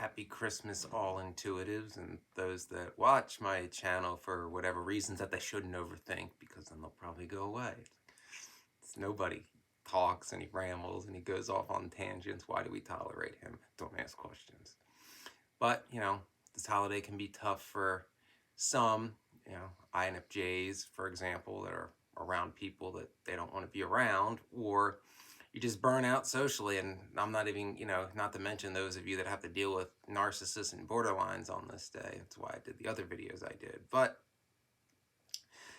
Happy Christmas, all intuitives and those that watch my channel for whatever reasons that they shouldn't overthink, because then they'll probably go away. It's nobody talks and he rambles and he goes off on tangents. Why do we tolerate him? Don't ask questions. But, this holiday can be tough for some, INFJs, for example, that are around people that they don't want to be around, or you just burn out socially. And I'm not even, not to mention those of you that have to deal with narcissists and borderlines on this day. That's why I did the other videos I did. But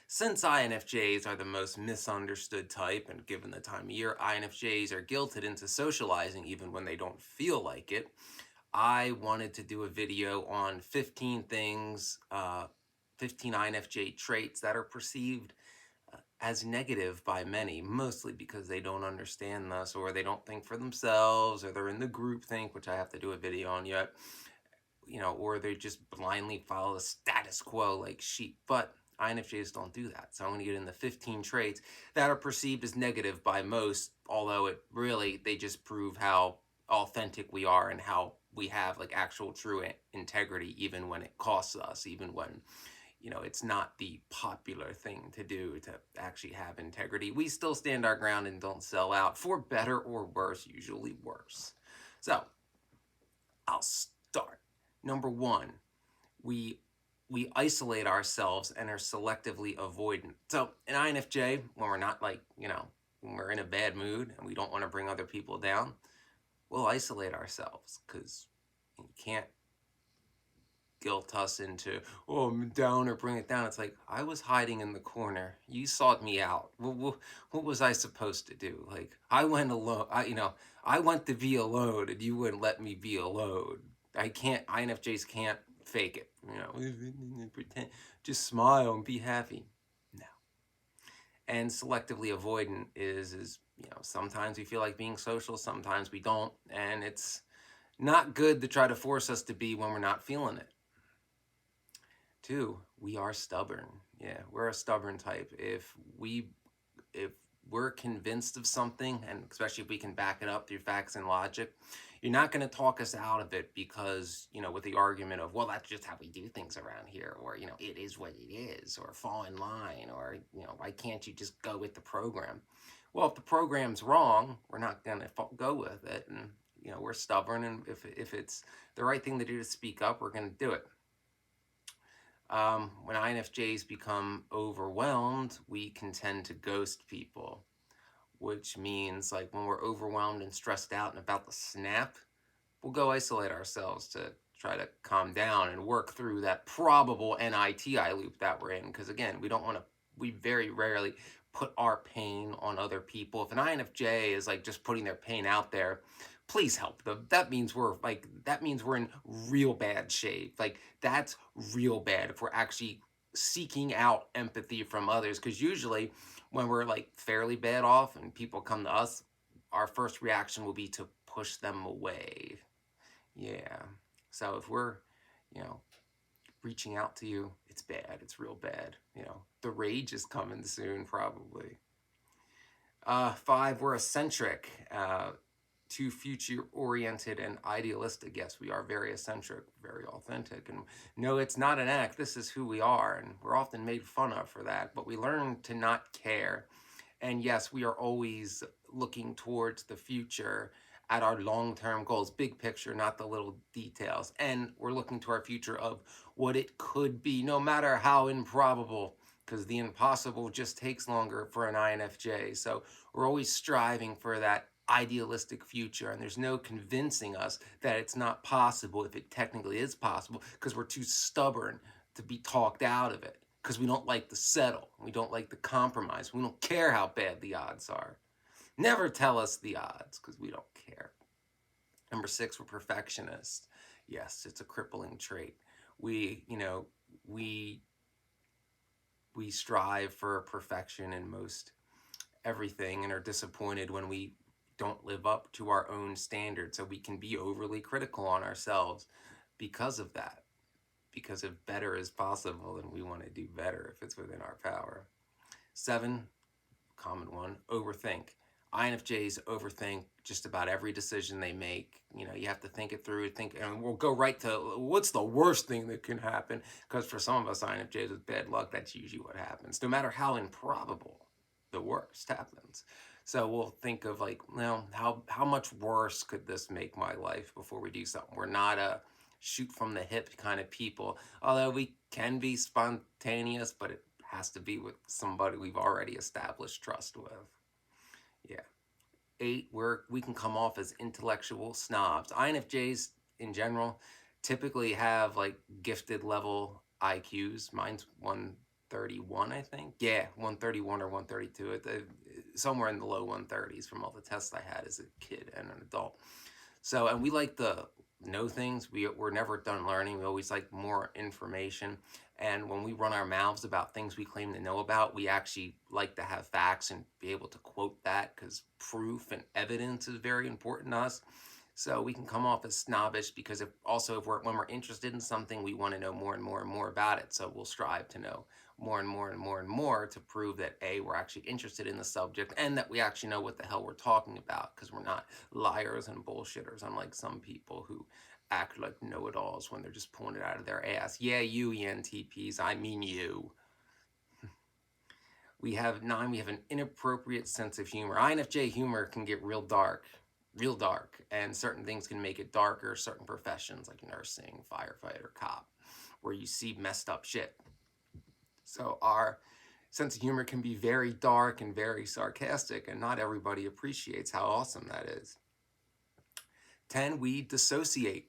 since INFJs are the most misunderstood type, and given the time of year, INFJs are guilted into socializing even when they don't feel like it, I wanted to do a video on 15 things, 15 INFJ traits that are perceived as negative by many, mostly because they don't understand us, or they don't think for themselves, or they're in the group think, which I have to do a video on yet, or they just blindly follow the status quo like sheep. But INFJs don't do that. So I'm going to get into 15 traits that are perceived as negative by most, although they just prove how authentic we are and how we have like actual true integrity, even when it costs us, even when it's not the popular thing to do to actually have integrity. We still stand our ground and don't sell out, for better or worse, usually worse. So I'll start. Number one, we isolate ourselves and are selectively avoidant. So an INFJ, when we're not when we're in a bad mood and we don't want to bring other people down, we'll isolate ourselves, because you can't guilt us into, oh, I'm down, or bring it down. It's like, I was hiding in the corner. You sought me out. What was I supposed to do? Like, I went alone. I went to be alone, and you wouldn't let me be alone. INFJs can't fake it. Pretend, just smile and be happy. No. And selectively avoidant is sometimes we feel like being social, sometimes we don't, and it's not good to try to force us to be when we're not feeling it. Two, we are stubborn. Yeah, we're a stubborn type. If we're convinced of something, and especially if we can back it up through facts and logic, you're not going to talk us out of it because, with the argument of, well, that's just how we do things around here, or, it is what it is, or fall in line, or, why can't you just go with the program? Well, if the program's wrong, we're not going to go with it. And, we're stubborn. And if it's the right thing to do to speak up, we're going to do it. When INFJs become overwhelmed, we can tend to ghost people, which means like when we're overwhelmed and stressed out and about to snap, we'll go isolate ourselves to try to calm down and work through that probable NITI loop that we're in. Because again, we very rarely put our pain on other people. If an INFJ is like just putting their pain out there, please help them. That means we're in real bad shape. Like, that's real bad if we're actually seeking out empathy from others. Because usually when we're like fairly bad off and people come to us, our first reaction will be to push them away. Yeah. So if we're, reaching out to you, it's bad. It's real bad. The rage is coming soon, probably. 5, we're eccentric. Too future-oriented and idealistic. Yes, we are very eccentric, very authentic. And no, it's not an act. This is who we are. And we're often made fun of for that. But we learn to not care. And yes, we are always looking towards the future at our long-term goals, big picture, not the little details. And we're looking to our future of what it could be, no matter how improbable, because the impossible just takes longer for an INFJ. So we're always striving for that idealistic future, and there's no convincing us that it's not possible if it technically is possible, because we're too stubborn to be talked out of it, because we don't like to settle, we don't like to compromise, we don't care how bad the odds are. Never tell us the odds, because we don't care. Number 6, we're perfectionists. Yes, it's a crippling trait. We strive for perfection in most everything and are disappointed when we don't live up to our own standards. So we can be overly critical on ourselves because of that. Because if better is possible, then we want to do better if it's within our power. 7, common one, overthink. INFJs overthink just about every decision they make. You know, you have to think it through, and we'll go right to what's the worst thing that can happen. Because for some of us INFJs with bad luck, that's usually what happens. No matter how improbable, the worst happens. So we'll think of like, well, how much worse could this make my life before we do something? We're not a shoot from the hip kind of people, although we can be spontaneous, but it has to be with somebody we've already established trust with. Yeah. 8, we can come off as intellectual snobs. INFJs in general typically have like gifted level IQs. Mine's 131, I think. Yeah, 131 or 132. Somewhere in the low 130s from all the tests I had as a kid and an adult. So, and we like to know things. We're never done learning. We always like more information. And when we run our mouths about things we claim to know about, we actually like to have facts and be able to quote that, because proof and evidence is very important to us. So we can come off as snobbish because when we're interested in something, we want to know more and more and more about it. So we'll strive to know more and more and more and more to prove that we're actually interested in the subject and that we actually know what the hell we're talking about, because we're not liars and bullshitters, unlike some people who act like know-it-alls when they're just pulling it out of their ass. Yeah, you ENTPs, I mean you. We have 9, we have an inappropriate sense of humor. INFJ humor can get real dark, and certain things can make it darker. Certain professions like nursing, firefighter, cop, where you see messed up shit. So our sense of humor can be very dark and very sarcastic, and not everybody appreciates how awesome that is. 10, we dissociate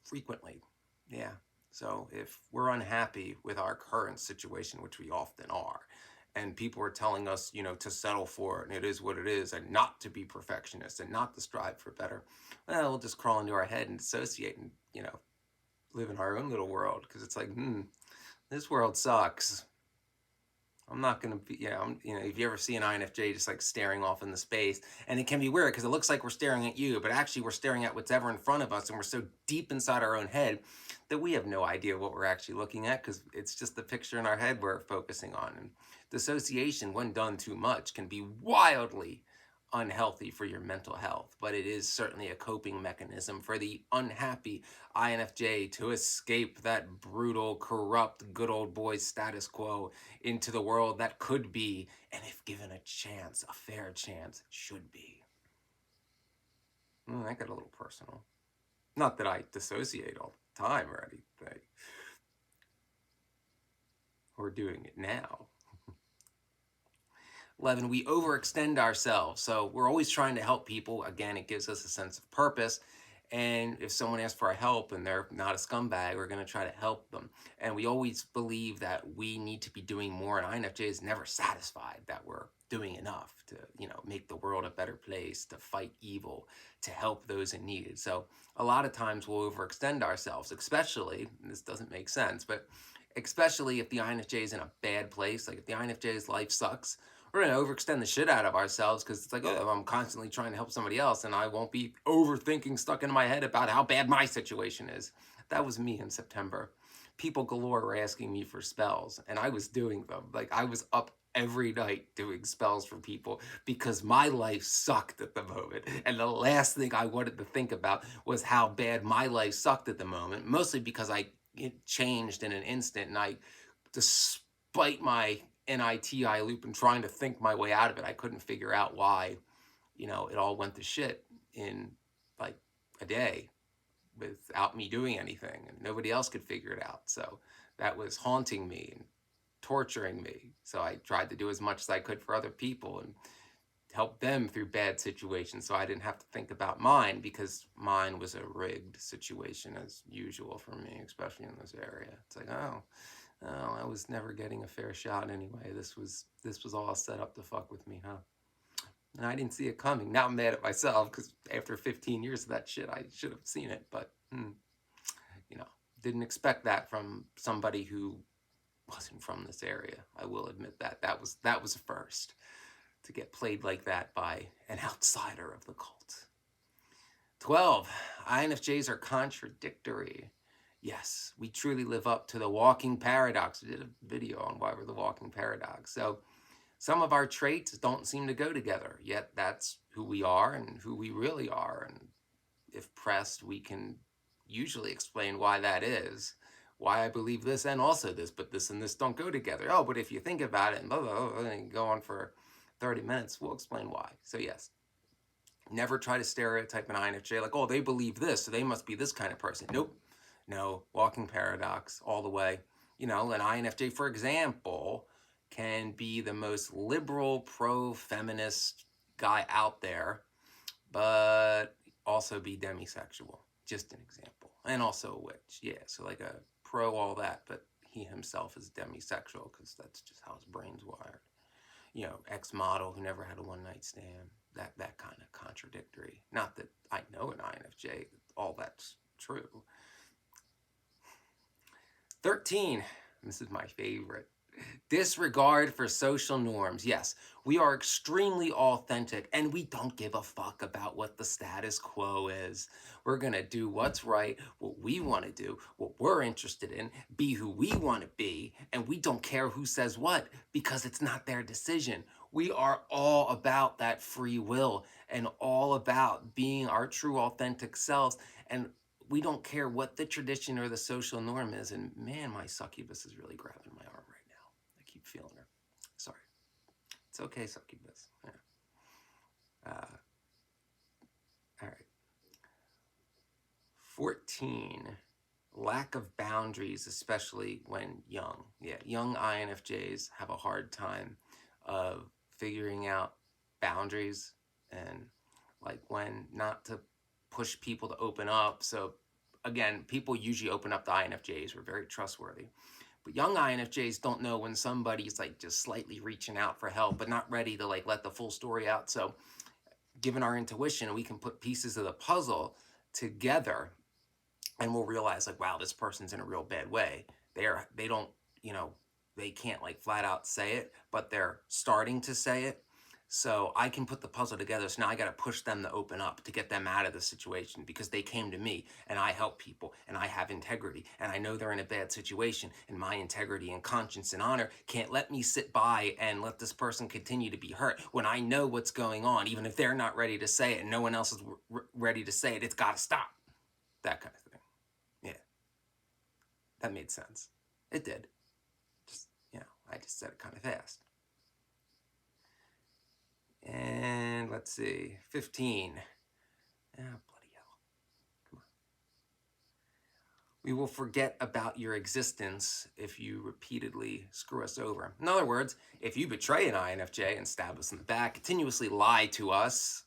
frequently. Yeah. So if we're unhappy with our current situation, which we often are, and people are telling us, to settle for it, and it is what it is, and not to be perfectionists and not to strive for better, well, we'll just crawl into our head and dissociate and, live in our own little world, because it's like, this world sucks. I'm not going to be, if you ever see an INFJ just like staring off into space, and it can be weird because it looks like we're staring at you, but actually we're staring at what's ever in front of us, and we're so deep inside our own head that we have no idea what we're actually looking at, because it's just the picture in our head we're focusing on. And dissociation, when done too much, can be wildly unhealthy for your mental health, but it is certainly a coping mechanism for the unhappy INFJ to escape that brutal, corrupt, good old boy status quo into the world that could be, and if given a chance, a fair chance, should be. That got a little personal. Not that I dissociate all the time or anything. We're doing it now. 11, we overextend ourselves. So we're always trying to help people. Again, it gives us a sense of purpose. And if someone asks for our help and they're not a scumbag, we're going to try to help them. And we always believe that we need to be doing more. And INFJ is never satisfied that we're doing enough to, make the world a better place, to fight evil, to help those in need. So a lot of times we'll overextend ourselves, especially, and this doesn't make sense, but especially if the INFJ is in a bad place, like if the INFJ's life sucks, we're going to overextend the shit out of ourselves, because it's like, oh, I'm constantly trying to help somebody else, and I won't be overthinking stuck in my head about how bad my situation is. That was me in September. People galore were asking me for spells, and I was doing them. Like, I was up every night doing spells for people because my life sucked at the moment. And the last thing I wanted to think about was how bad my life sucked at the moment, mostly because it changed in an instant, and I, despite my NITI loop and trying to think my way out of it, I couldn't figure out why, it all went to shit in like a day without me doing anything, and nobody else could figure it out. So that was haunting me and torturing me. So I tried to do as much as I could for other people and help them through bad situations, so I didn't have to think about mine, because mine was a rigged situation as usual for me, especially in this area. It's like, oh, I was never getting a fair shot anyway. This was all set up to fuck with me, huh? And I didn't see it coming. Now I'm mad at myself, because after 15 years of that shit, I should have seen it. But, didn't expect that from somebody who wasn't from this area. I will admit that. That was a first, to get played like that by an outsider of the cult. 12, INFJs are contradictory. Yes, we truly live up to the walking paradox. We did a video on why we're the walking paradox. So Some of our traits don't seem to go together, yet that's who we are and who we really are. And if pressed, we can usually explain why that is, why I believe this and also this, but this and this don't go together. Oh, but if you think about it and blah, blah, blah, and go on for 30 minutes, we'll explain why. So yes, never try to stereotype an INFJ like, oh, they believe this, so they must be this kind of person. Nope. No, walking paradox all the way. You know, an INFJ, for example, can be the most liberal, pro-feminist guy out there, but also be demisexual. Just an example. And also a witch. Yeah, so like a pro all that, but he himself is demisexual because that's just how his brain's wired. You know, ex-model who never had a one-night stand. That kind of contradictory. Not that I know an INFJ, all that's true. 13, this is my favorite. Disregard for social norms. Yes, we are extremely authentic and we don't give a fuck about what the status quo is. We're going to do what's right, what we want to do, what we're interested in, be who we want to be, and we don't care who says what because it's not their decision. We are all about that free will and all about being our true authentic selves, and we don't care what the tradition or the social norm is. And man, my succubus is really grabbing my arm right now. I keep feeling her. Sorry. It's okay, succubus. Yeah. All right. 14. Lack of boundaries, especially when young. Yeah, young INFJs have a hard time of figuring out boundaries and like when not to push people to open up. So again, people usually open up to INFJs. We're very trustworthy. But young INFJs don't know when somebody's like just slightly reaching out for help, but not ready to like let the full story out. So given our intuition, we can put pieces of the puzzle together and we'll realize like, wow, this person's in a real bad way. They don't, you know, they can't like flat out say it, but they're starting to say it. So I can put the puzzle together. So now I got to push them to open up to get them out of the situation because they came to me and I help people and I have integrity and I know they're in a bad situation and my integrity and conscience and honor can't let me sit by and let this person continue to be hurt when I know what's going on. Even if they're not ready to say it and no one else is ready to say it, it's got to stop. That kind of thing. Yeah, that made sense. It did. Just, you know, I just said it kind of fast. And let's see, 15. Ah, bloody hell. Come on. We will forget about your existence if you repeatedly screw us over. In other words, if you betray an INFJ and stab us in the back, continuously lie to us,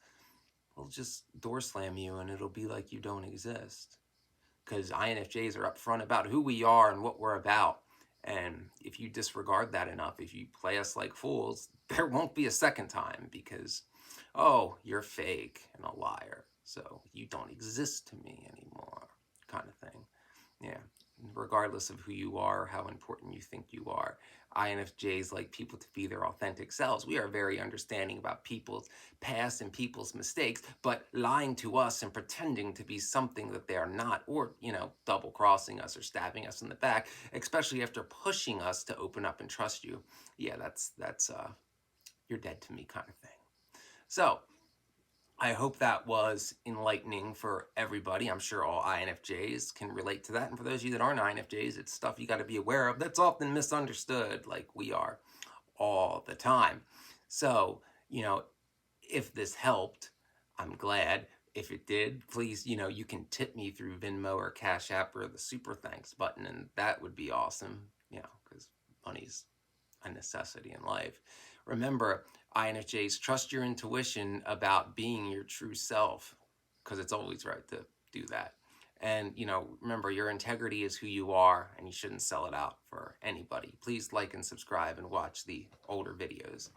we'll just door slam you and it'll be like you don't exist. Because INFJs are upfront about who we are and what we're about. And if you disregard that enough, if you play us like fools, there won't be a second time because, oh, you're fake and a liar. So you don't exist to me anymore, kind of thing. Yeah. Regardless of who you are, how important you think you are. INFJs like people to be their authentic selves. We are very understanding about people's past and people's mistakes, but lying to us and pretending to be something that they are not, or, you know, double crossing us or stabbing us in the back, especially after pushing us to open up and trust you. Yeah, that's you're dead to me kind of thing. So, I hope that was enlightening for everybody. I'm sure all INFJs can relate to that. And for those of you that aren't INFJs, it's stuff you got to be aware of that's often misunderstood, like we are all the time. So, you know, if this helped, I'm glad. If it did, please, you know, you can tip me through Venmo or Cash App or the super thanks button, and that would be awesome, you know, because money's a necessity in life. Remember, INFJs, trust your intuition about being your true self because it's always right to do that. And, you know, remember, your integrity is who you are and you shouldn't sell it out for anybody. Please like and subscribe and watch the older videos.